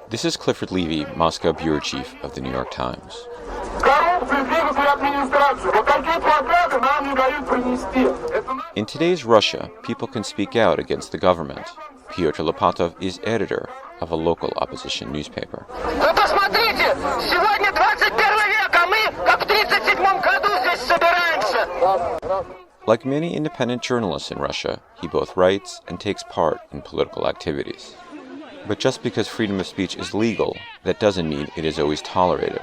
This is Clifford Levy, Moscow bureau chief of the New York Times. In today's Russia, people can speak out against the government. Pyotr Lopatov is editor of a local opposition newspaper. Like many independent journalists in Russia, he both writes and takes part in political activities. But just because freedom of speech is legal, that doesn't mean it is always tolerated.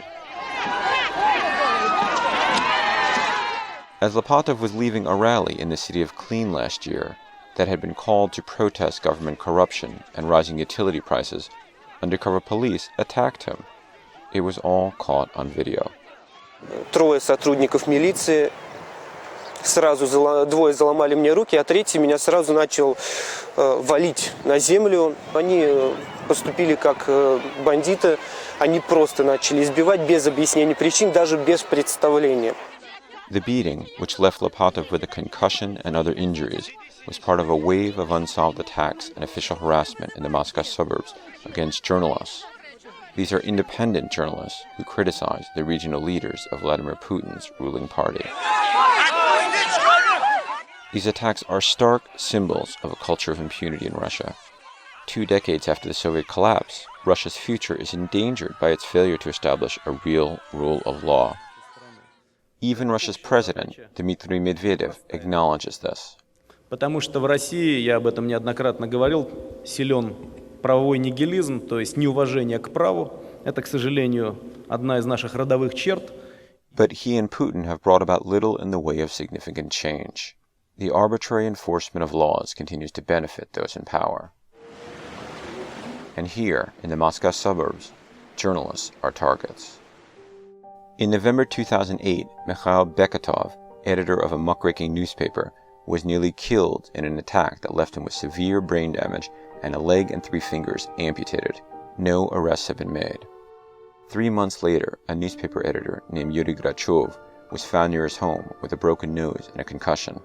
As Lopatov was leaving a rally in the city of Klin last year that had been called to protest government corruption and rising utility prices, undercover police attacked him. It was all caught on video. Трое сотрудников милиции, двое заломали мне руки, а третий меня сразу начал валить на землю. Они поступили как бандиты, они просто начали избивать без объяснения причин, даже без представления. The beating, which left Lopatov with a concussion and other injuries, was part of a wave of unsolved attacks and official harassment in the Moscow suburbs against journalists. These are independent journalists who criticize the regional leaders of Vladimir Putin's ruling party. These attacks are stark symbols of a culture of impunity in Russia. 2 decades after the Soviet collapse, Russia's future is endangered by its failure to establish a real rule of law. Even Russia's president, Dmitry Medvedev, acknowledges this. Потому что в России, я об этом неоднократно говорил, силен правовой нигилизм, то есть неуважение к праву. Это, к сожалению, одна из наших родовых черт. But he and Putin have brought about little in the way of significant change. The arbitrary enforcement of laws continues to benefit those in power. And here, in the Moscow suburbs, journalists are targets. In November 2008, Mikhail Beketov, editor of a muckraking newspaper, was nearly killed in an attack that left him with severe brain damage and a leg and 3 fingers amputated. No arrests have been made. 3 months later, a newspaper editor named Yuri Grachov was found near his home with a broken nose and a concussion.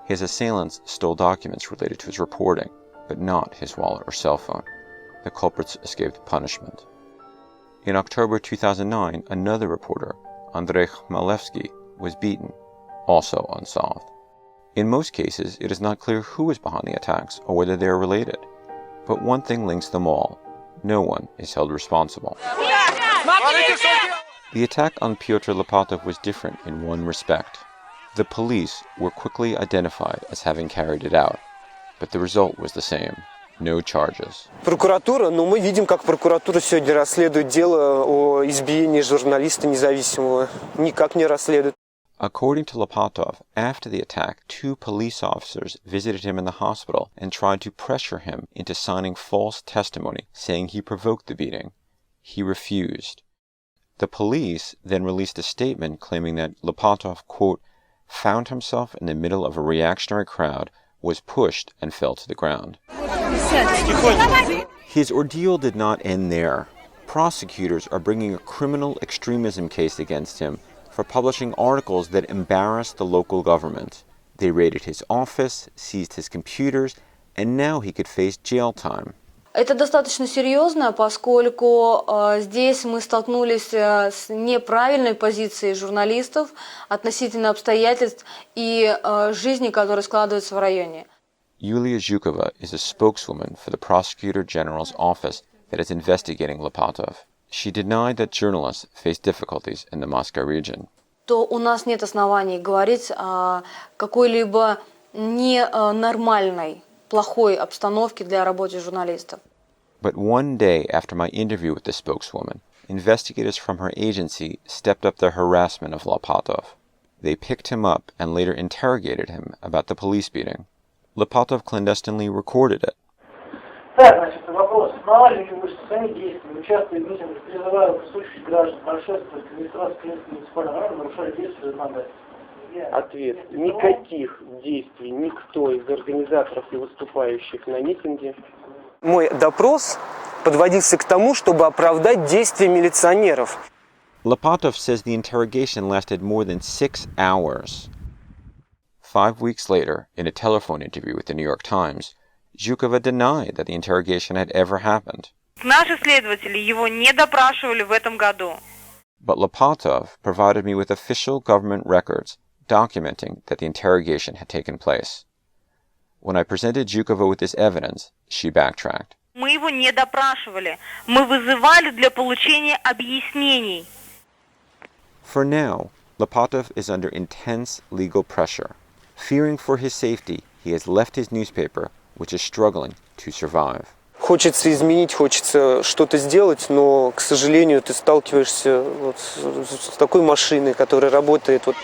His assailants stole documents related to his reporting, but not his wallet or cell phone. The culprits escaped punishment. In October 2009, another reporter, Andrei Khmelevsky, was beaten, also unsolved. In most cases, it is not clear who is behind the attacks or whether they are related. But one thing links them all. No one is held responsible. The attack on Pyotr Lopatov was different in one respect. The police were quickly identified as having carried it out, but the result was the same. No charges. Прокуратура, но мы видим, как прокуратура сегодня расследует дело о избиении журналиста независимого. Никак не расследует. According to Lopatov, after the attack, 2 police officers visited him in the hospital and tried to pressure him into signing false testimony, saying he provoked the beating. He refused. The police then released a statement claiming that Lopatov, quote, found himself in the middle of a reactionary crowd, was pushed and fell to the ground. His ordeal did not end there. Prosecutors are bringing a criminal extremism case against him for publishing articles that embarrassed the local government. They raided his office, seized his computers, and now he could face jail time. Это достаточно серьезно, поскольку здесь мы столкнулись с неправильной позицией журналистов относительно обстоятельств и жизни, которые складываются в районе. Yulia Zhukova is a spokeswoman for the Prosecutor General's office that is investigating Lopatov. She denied that journalists face difficulties in the Moscow region. То у нас нет оснований говорить о какой-либо ненормальной, плохой обстановке для работы журналистов. But one day after my interview with the spokeswoman, investigators from her agency stepped up their harassment of Lopatov. They picked him up and later interrogated him about the police beating. Lopatov clandestinely recorded it. Так, значит, вопрос. Навальный в своих действиях участвует в митингах, призывая присутствующих граждан прошествовать к администрации муниципального района, нарушая действия законодательства. Ответ. Никаких действий никто из организаторов и выступающих на митинге. Мой допрос подводился к тому, чтобы оправдать действия милиционеров. Lopatov says the interrogation lasted more than 6 hours. 5 weeks later, in a telephone interview with the New York Times, Zhukova denied that the interrogation had ever happened. Наши следователи его не допрашивали в этом году. But Lopatov provided me with official government records documenting that the interrogation had taken place. When I presented Zhukova with this evidence, she backtracked. Мы его не допрашивали. Мы вызывали для получения объяснений. For now, Lopatov is under intense legal pressure. Fearing for his safety, he has left his newspaper, which is struggling to survive. Хочется изменить, хочется что-то сделать, но, к сожалению, ты сталкиваешься вот с такой машиной, которая работает. Вот.